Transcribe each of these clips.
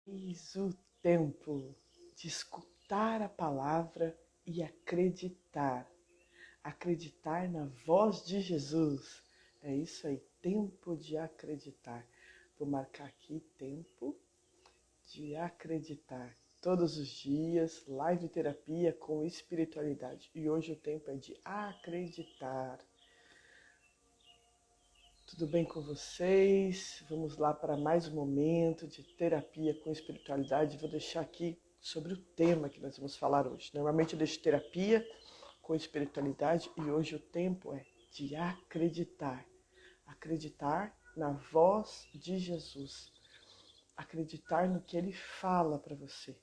Eis o tempo de escutar a palavra e acreditar. Acreditar na voz de Jesus. É isso aí, tempo de acreditar. Vou marcar aqui tempo de acreditar. Todos os dias, live terapia com espiritualidade. E hoje o tempo é de acreditar. Tudo bem com vocês? Vamos lá para mais um momento de terapia com espiritualidade. Vou deixar aqui sobre o tema que nós vamos falar hoje. Normalmente eu deixo terapia com espiritualidade e hoje o tempo é de acreditar. Acreditar na voz de Jesus. Acreditar no que Ele fala para você.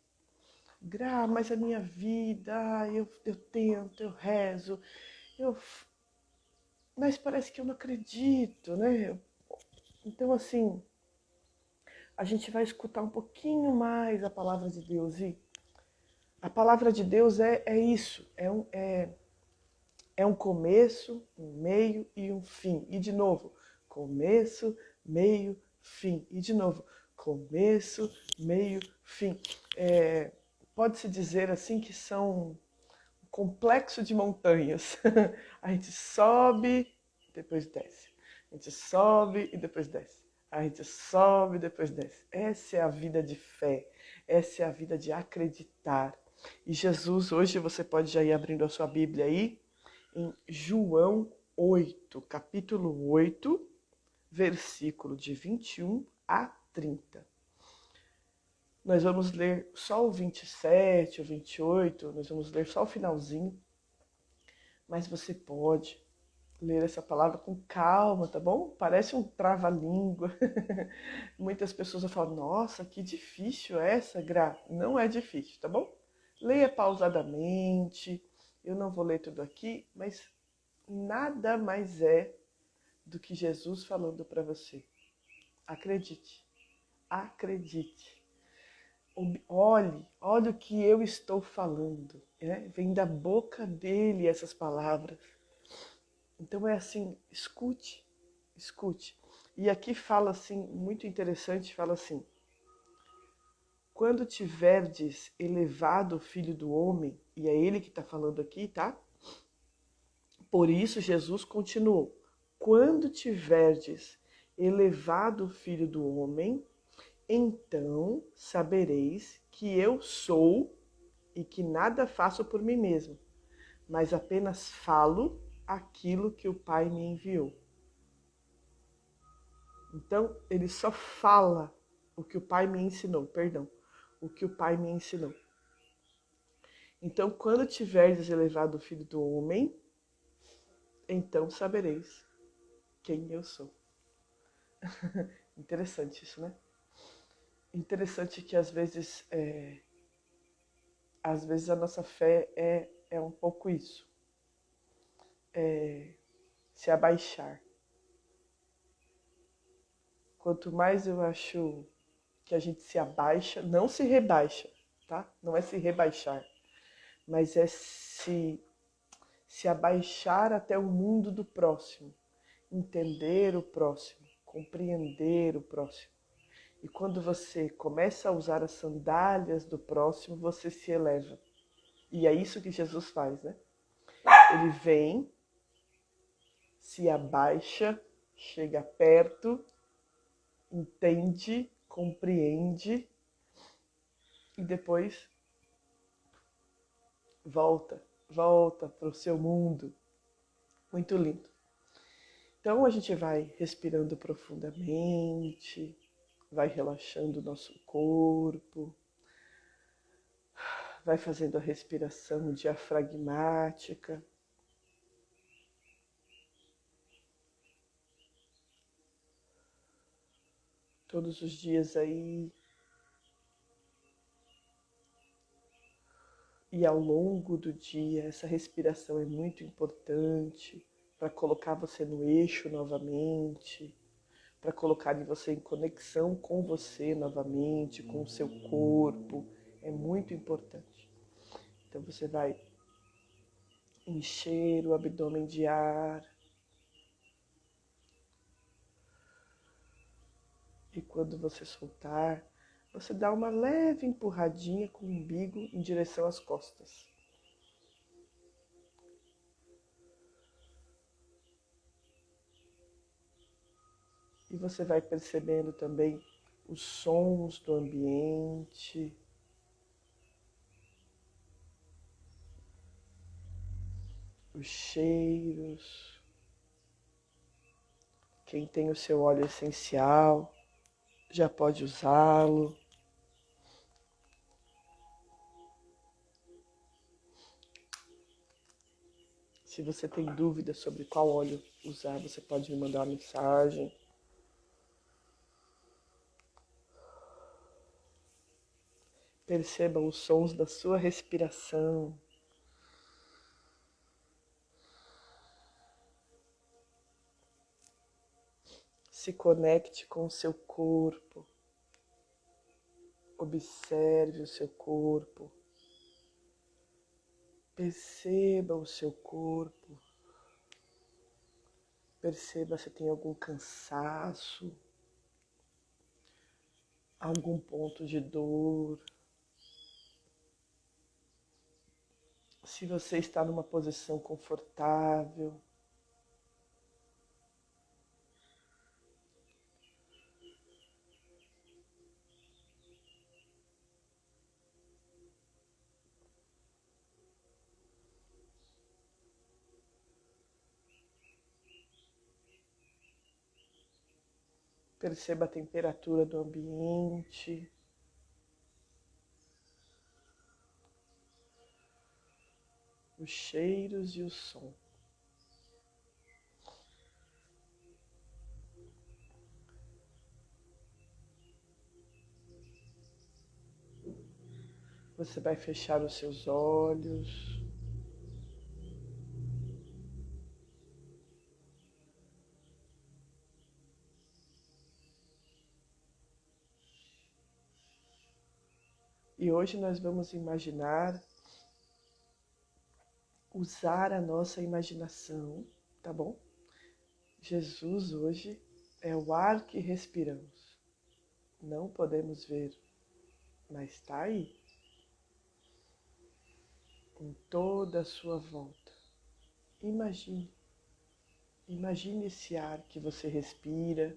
Gra, mas a minha vida, eu tento, eu rezo, mas parece que eu não acredito, né? Então, assim, a gente vai escutar um pouquinho mais a palavra de Deus. E a palavra de Deus é isso, é um começo, um meio e um fim. E de novo, começo, meio, fim. E de novo, começo, meio, fim. Pode-se dizer assim que são um complexo de montanhas. A gente sobe, depois desce. A gente sobe e depois desce. A gente sobe e depois desce. Essa é a vida de fé. Essa é a vida de acreditar. E Jesus, hoje você pode já ir abrindo a sua Bíblia aí, em João 8, capítulo 8, versículo de 21 a 30. Nós vamos ler só o 27, o 28, nós vamos ler só o finalzinho, mas você pode ler essa palavra com calma, tá bom? Parece um trava-língua. Muitas pessoas falam, nossa, que difícil essa, Gra. Não é difícil, tá bom? Leia pausadamente. Eu não vou ler tudo aqui, mas nada mais é do que Jesus falando para você. Acredite, acredite. Olhe o que eu estou falando. Vem da boca dele essas palavras. Então é assim, escute, escute. E aqui fala assim, muito interessante, fala assim: quando tiverdes elevado o Filho do Homem, e é ele que está falando aqui, tá? Por isso Jesus continuou: quando tiverdes elevado o Filho do Homem, então sabereis que eu sou e que nada faço por mim mesmo, mas apenas falo aquilo que o Pai me enviou. Então, ele só fala o que o Pai me ensinou, o que o Pai me ensinou. Então, quando tiverdes elevado o Filho do Homem, então sabereis quem eu sou. Interessante isso, né? Interessante que às vezes a nossa fé é um pouco isso. Se abaixar. Quanto mais eu acho que a gente se abaixa, não se rebaixa, tá? Não é se rebaixar, mas é se abaixar até o mundo do próximo, entender o próximo, compreender o próximo. E quando você começa a usar as sandálias do próximo, você se eleva. E é isso que Jesus faz, né? Ele vem, se abaixa, chega perto, entende, compreende e depois volta para o seu mundo. Muito lindo. Então a gente vai respirando profundamente, vai relaxando o nosso corpo, vai fazendo a respiração diafragmática. Todos os dias aí. E ao longo do dia, essa respiração é muito importante para colocar você no eixo novamente, para colocar você em conexão com você novamente, com o seu corpo. É muito importante. Então você vai encher o abdômen de ar. E quando você soltar, você dá uma leve empurradinha com o umbigo em direção às costas. E você vai percebendo também os sons do ambiente, os cheiros. Quem tem o seu óleo essencial já pode usá-lo. Se você tem dúvida sobre qual óleo usar, você pode me mandar uma mensagem. Perceba os sons da sua respiração. Se conecte com o seu corpo. Observe o seu corpo. Perceba o seu corpo. Perceba se tem algum cansaço, algum ponto de dor. Se você está numa posição confortável. Perceba a temperatura do ambiente. Os cheiros e o som. Você vai fechar os seus olhos. E hoje nós vamos imaginar, usar a nossa imaginação, tá bom? Jesus hoje é o ar que respiramos. Não podemos ver, mas está aí, em toda a sua volta. Imagine esse ar que você respira.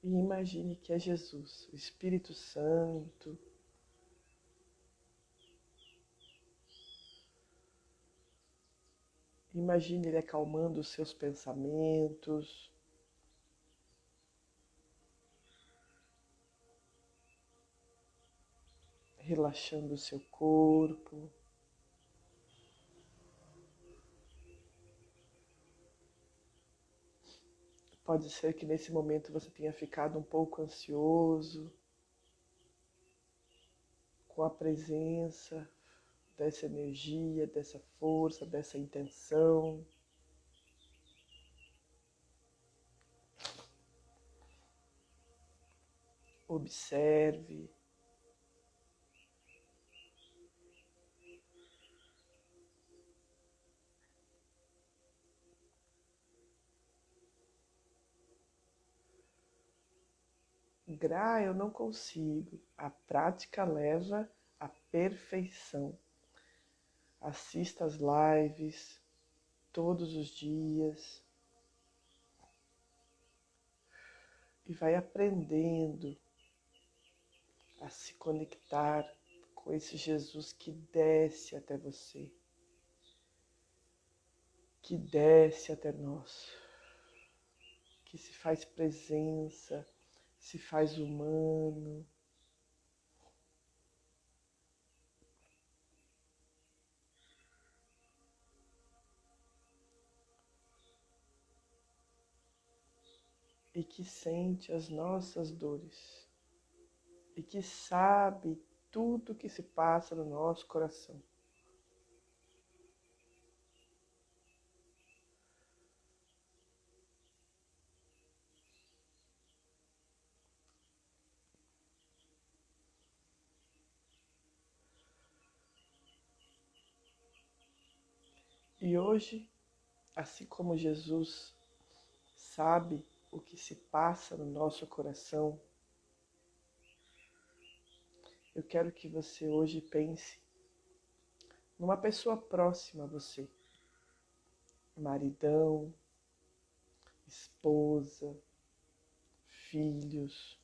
E imagine que é Jesus, o Espírito Santo. Imagine ele acalmando os seus pensamentos. Relaxando o seu corpo. Pode ser que nesse momento você tenha ficado um pouco ansioso com a presença dessa energia, dessa força, dessa intenção. Observe. Gra, eu não consigo. A prática leva à perfeição. Assista às lives todos os dias e vai aprendendo a se conectar com esse Jesus que desce até você, que desce até nós, que se faz presença, se faz humano. E que sente as nossas dores. E que sabe tudo que se passa no nosso coração. E hoje, assim como Jesus sabe o que se passa no nosso coração, eu quero que você hoje pense numa pessoa próxima a você, maridão, esposa, filhos,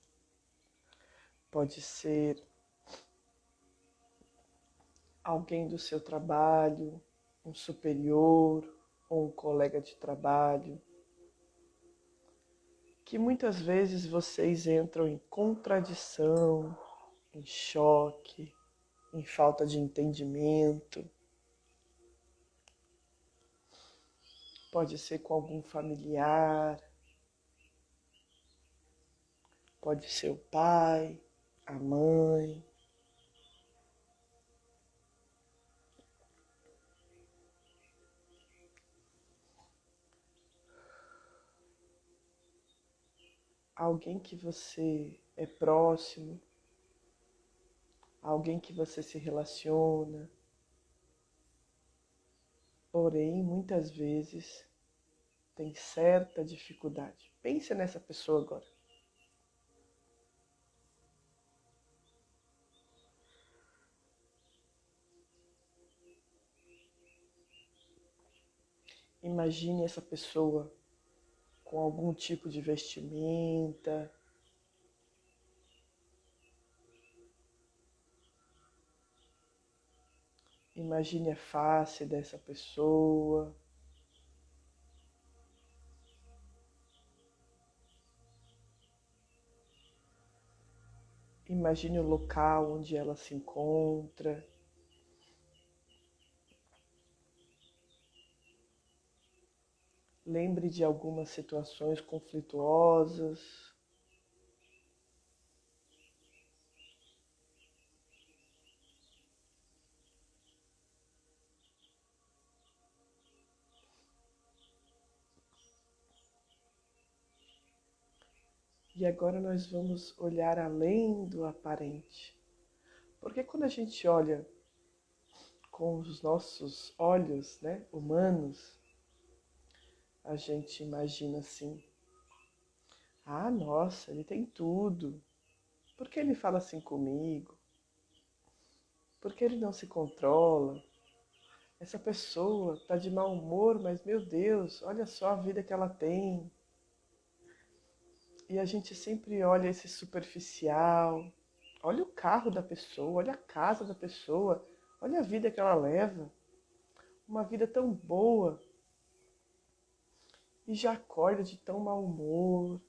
pode ser alguém do seu trabalho, um superior ou um colega de trabalho, que muitas vezes vocês entram em contradição, em choque, em falta de entendimento. Pode ser com algum familiar, pode ser o pai, a mãe. Alguém que você é próximo, alguém que você se relaciona, porém muitas vezes tem certa dificuldade. Pense nessa pessoa agora. Imagine essa pessoa com algum tipo de vestimenta. Imagine a face dessa pessoa. Imagine o local onde ela se encontra. Lembre de algumas situações conflituosas. E agora nós vamos olhar além do aparente. Porque quando a gente olha com os nossos olhos, né, humanos, a gente imagina assim: ah, nossa, ele tem tudo. Por que ele fala assim comigo? Por que ele não se controla? Essa pessoa está de mau humor, mas meu Deus, olha só a vida que ela tem. E a gente sempre olha esse superficial. Olha o carro da pessoa, olha a casa da pessoa, olha a vida que ela leva. Uma vida tão boa. E já acorda de tão mau humor.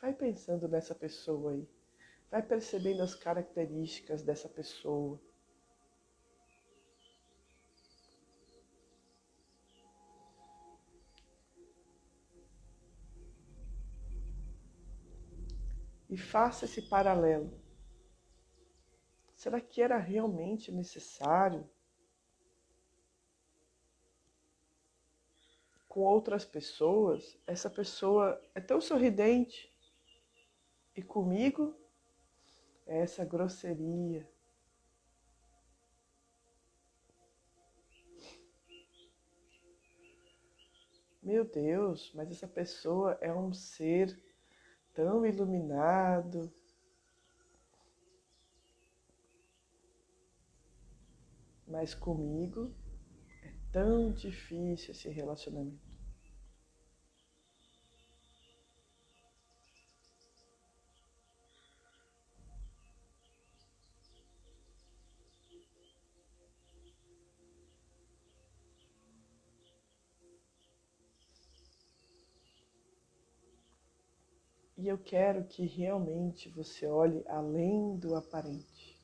Vai pensando nessa pessoa aí. Vai percebendo as características dessa pessoa. E faça esse paralelo. Será que era realmente necessário com outras pessoas? Essa pessoa é tão sorridente e comigo é essa grosseria. Meu Deus, mas essa pessoa é um ser tão iluminado. Mas comigo é tão difícil esse relacionamento. E eu quero que realmente você olhe além do aparente.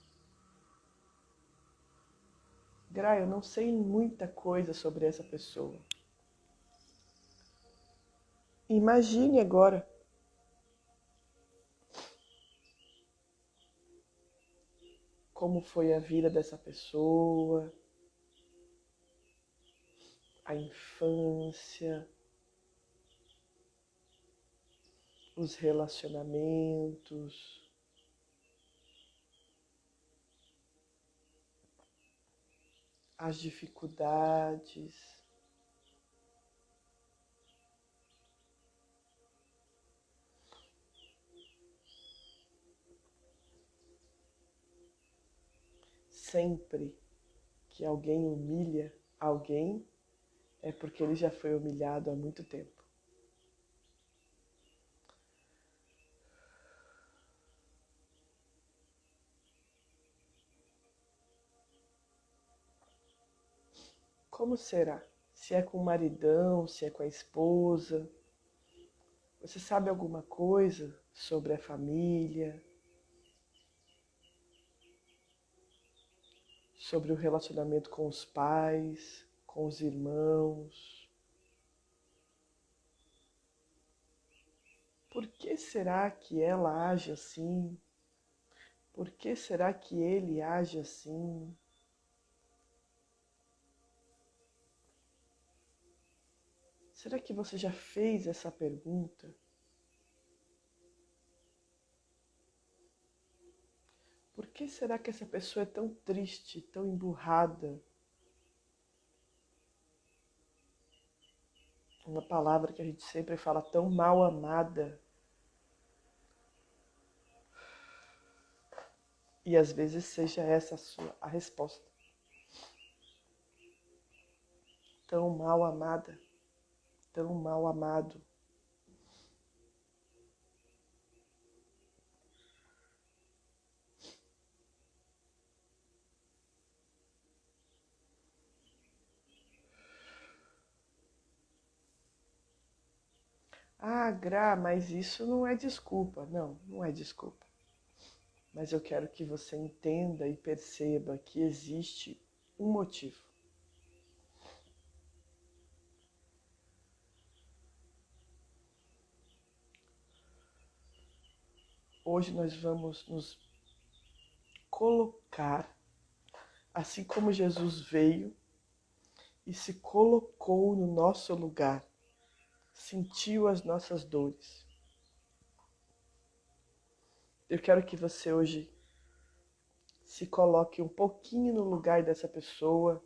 Gra, eu não sei muita coisa sobre essa pessoa. Imagine agora como foi a vida dessa pessoa, a infância, os relacionamentos. as dificuldades, sempre que alguém humilha alguém, é porque ele já foi humilhado há muito tempo. Como será? Se é com o maridão, se é com a esposa? Você sabe alguma coisa sobre a família? Sobre o relacionamento com os pais, com os irmãos? Por que será que ela age assim? Por que será que ele age assim? Será que você já fez essa pergunta? Por que será que essa pessoa é tão triste, tão emburrada? Uma palavra que a gente sempre fala, tão mal amada. E às vezes seja essa a resposta. Tão mal amada, tão mal amado. Ah, Gra, mas isso não é desculpa. Não, não é desculpa. Mas eu quero que você entenda e perceba que existe um motivo. Hoje nós vamos nos colocar, assim como Jesus veio e se colocou no nosso lugar, sentiu as nossas dores. Eu quero que você hoje se coloque um pouquinho no lugar dessa pessoa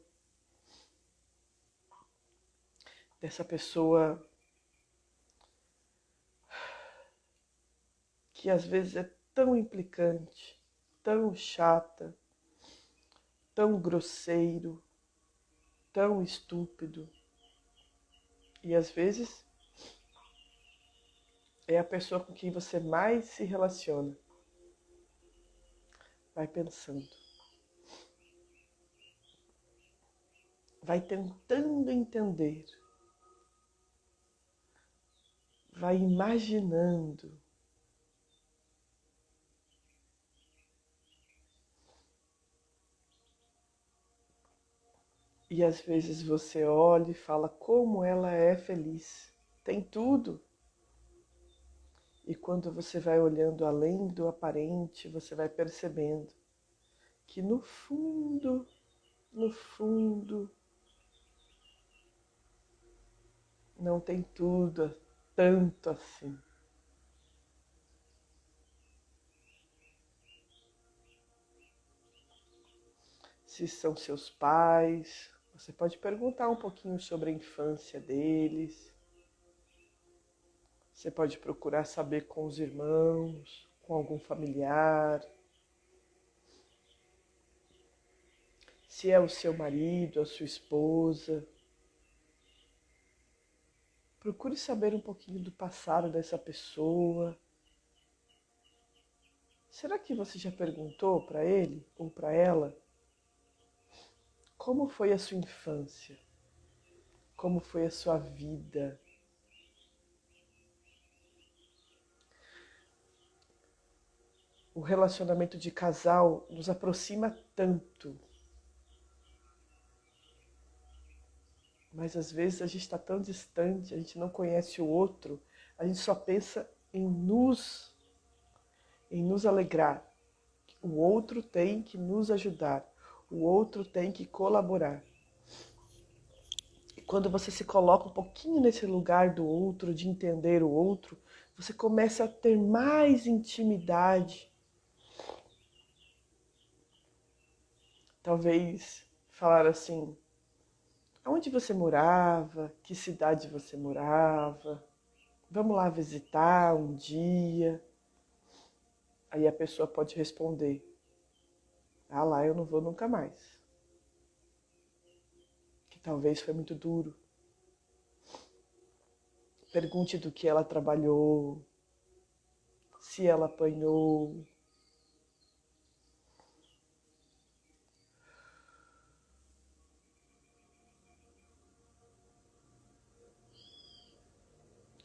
que às vezes é tão implicante, tão chata, tão grosseiro, tão estúpido. E às vezes é a pessoa com quem você mais se relaciona. Vai pensando. Vai tentando entender. Vai imaginando. E às vezes você olha e fala como ela é feliz. Tem tudo. E quando você vai olhando além do aparente, você vai percebendo que no fundo, não tem tudo tanto assim. Se são seus pais, você pode perguntar um pouquinho sobre a infância deles. Você pode procurar saber com os irmãos, com algum familiar. Se é o seu marido, a sua esposa. Procure saber um pouquinho do passado dessa pessoa. Será que você já perguntou para ele ou para ela como foi a sua infância? Como foi a sua vida? O relacionamento de casal nos aproxima tanto. Mas às vezes a gente está tão distante, a gente não conhece o outro, a gente só pensa em nos alegrar. O outro tem que nos ajudar, o outro tem que colaborar. E quando você se coloca um pouquinho nesse lugar do outro, de entender o outro, você começa a ter mais intimidade. Talvez falar assim: aonde você morava? Que cidade você morava? Vamos lá visitar um dia. Aí a pessoa pode responder: ah, lá eu não vou nunca mais. Que talvez foi muito duro. Pergunte do que ela trabalhou, se ela apanhou.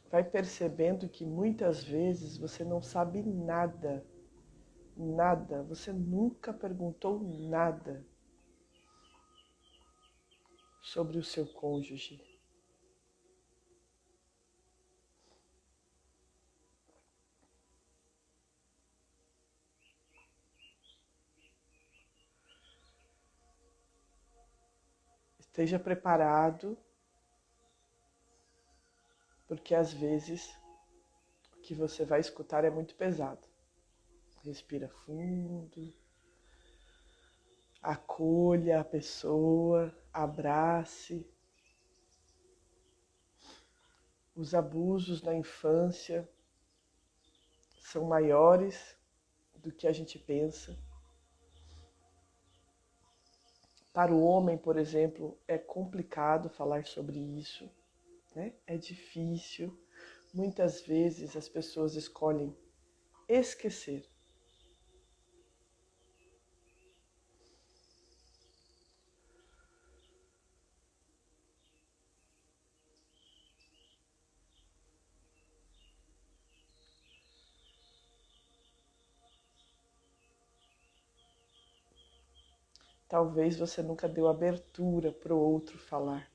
Vai percebendo que muitas vezes você não sabe nada, nada, você nunca perguntou nada sobre o seu cônjuge. Esteja preparado, porque às vezes o que você vai escutar é muito pesado. Respira fundo, acolha a pessoa, abrace. Os abusos na infância são maiores do que a gente pensa. Para o homem, por exemplo, é complicado falar sobre isso, né? É difícil. Muitas vezes as pessoas escolhem esquecer. Talvez você nunca deu abertura para o outro falar.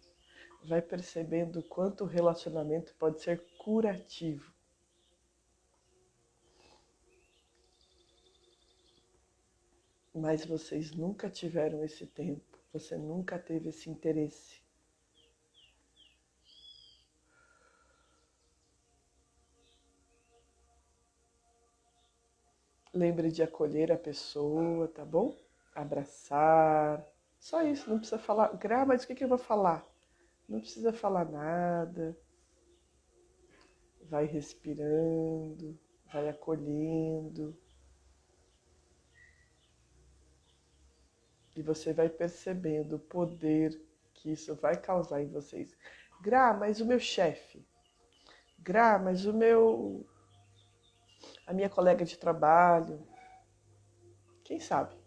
Vai percebendo o quanto o relacionamento pode ser curativo. Mas vocês nunca tiveram esse tempo, você nunca teve esse interesse. Lembre de acolher a pessoa, tá bom? Abraçar. Só isso, não precisa falar. Gra, mas o que eu vou falar? Não precisa falar nada. Vai respirando, vai acolhendo. E você vai percebendo o poder que isso vai causar em vocês. Gra, mas o meu chefe. Gra, mas a minha colega de trabalho. Quem sabe?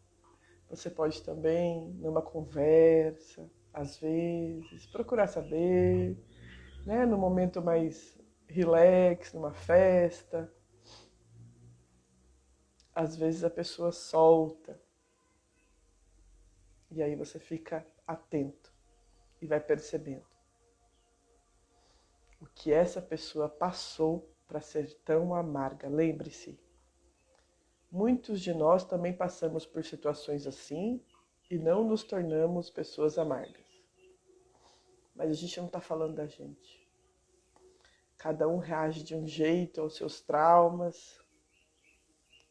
Você pode também, numa conversa, às vezes, procurar saber, né? No momento mais relax, numa festa. Às vezes a pessoa solta. E aí você fica atento e vai percebendo o que essa pessoa passou para ser tão amarga. Lembre-se, muitos de nós também passamos por situações assim e não nos tornamos pessoas amargas. Mas a gente não está falando da gente. Cada um reage de um jeito aos seus traumas.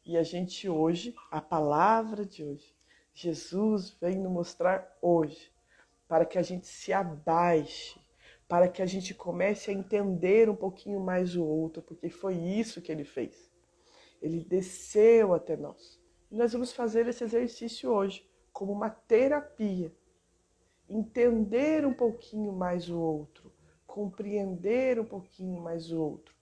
E a gente hoje, a palavra de hoje, Jesus vem nos mostrar hoje, para que a gente se abaixe, para que a gente comece a entender um pouquinho mais o outro, porque foi isso que ele fez. Ele desceu até nós. E nós vamos fazer esse exercício hoje, como uma terapia. Entender um pouquinho mais o outro, compreender um pouquinho mais o outro.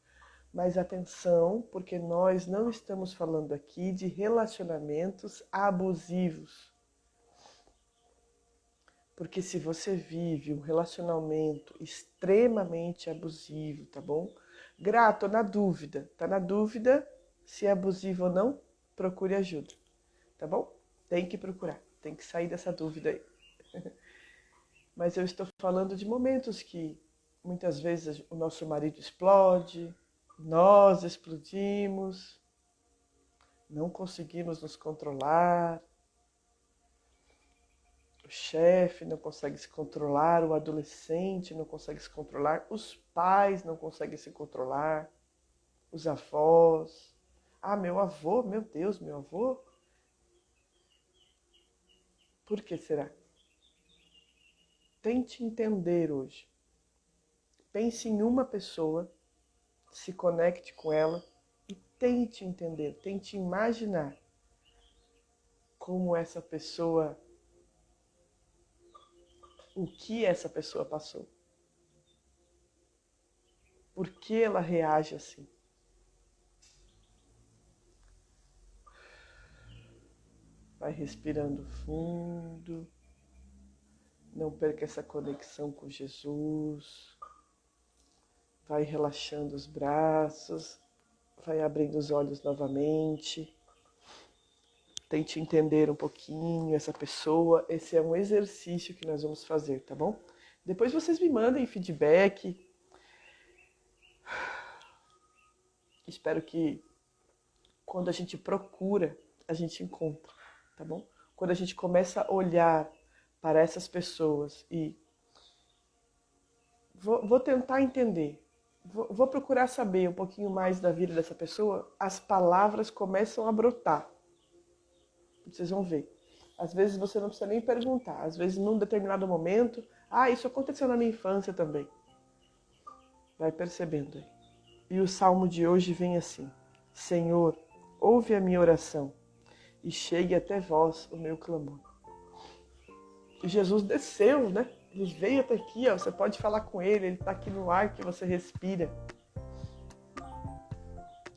Mas atenção, porque nós não estamos falando aqui de relacionamentos abusivos. Porque se você vive um relacionamento extremamente abusivo, tá bom? Grato, na dúvida. Tá na dúvida se é abusivo ou não? Procure ajuda, tá bom? Tem que procurar, tem que sair dessa dúvida aí. Mas eu estou falando de momentos que muitas vezes o nosso marido explode, nós explodimos, não conseguimos nos controlar, o chefe não consegue se controlar, o adolescente não consegue se controlar, os pais não conseguem se controlar, os avós. Ah, meu avô, meu Deus, meu avô? Por que será? Tente entender hoje. Pense em uma pessoa, se conecte com ela e tente entender, tente imaginar como essa pessoa, o que essa pessoa passou. Por que ela reage assim? Vai respirando fundo. Não perca essa conexão com Jesus. Vai relaxando os braços. Vai abrindo os olhos novamente. Tente entender um pouquinho essa pessoa. Esse é um exercício que nós vamos fazer, tá bom? Depois vocês me mandem feedback. Espero que quando a gente procura, a gente encontra, tá bom? Quando a gente começa a olhar para essas pessoas e vou tentar entender, vou procurar saber um pouquinho mais da vida dessa pessoa, as palavras começam a brotar. Vocês vão ver. Às vezes você não precisa nem perguntar, às vezes num determinado momento, isso aconteceu na minha infância também. Vai percebendo aí. E o salmo de hoje vem assim: Senhor, ouve a minha oração e chegue até vós o meu clamor. E Jesus desceu, né? Ele veio até aqui, ó. Você pode falar com ele está aqui no ar que você respira.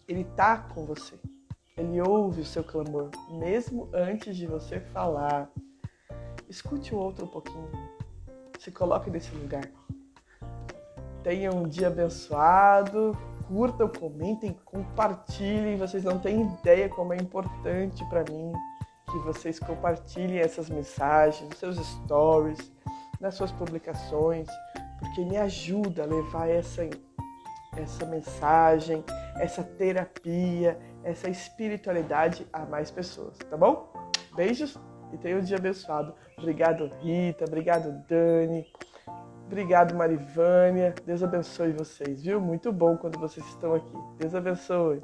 Ele está com você. Ele ouve o seu clamor, mesmo antes de você falar. Escute o outro um pouquinho. Se coloque nesse lugar. Tenha um dia abençoado. Curtam, comentem, compartilhem. Vocês não têm ideia como é importante para mim que vocês compartilhem essas mensagens nos seus stories, nas suas publicações, porque me ajuda a levar essa mensagem, essa terapia, essa espiritualidade a mais pessoas, tá bom? Beijos e tenha um dia abençoado. Obrigado, Rita. Obrigado, Dani. Obrigado, Marivânia. Deus abençoe vocês, viu? Muito bom quando vocês estão aqui. Deus abençoe.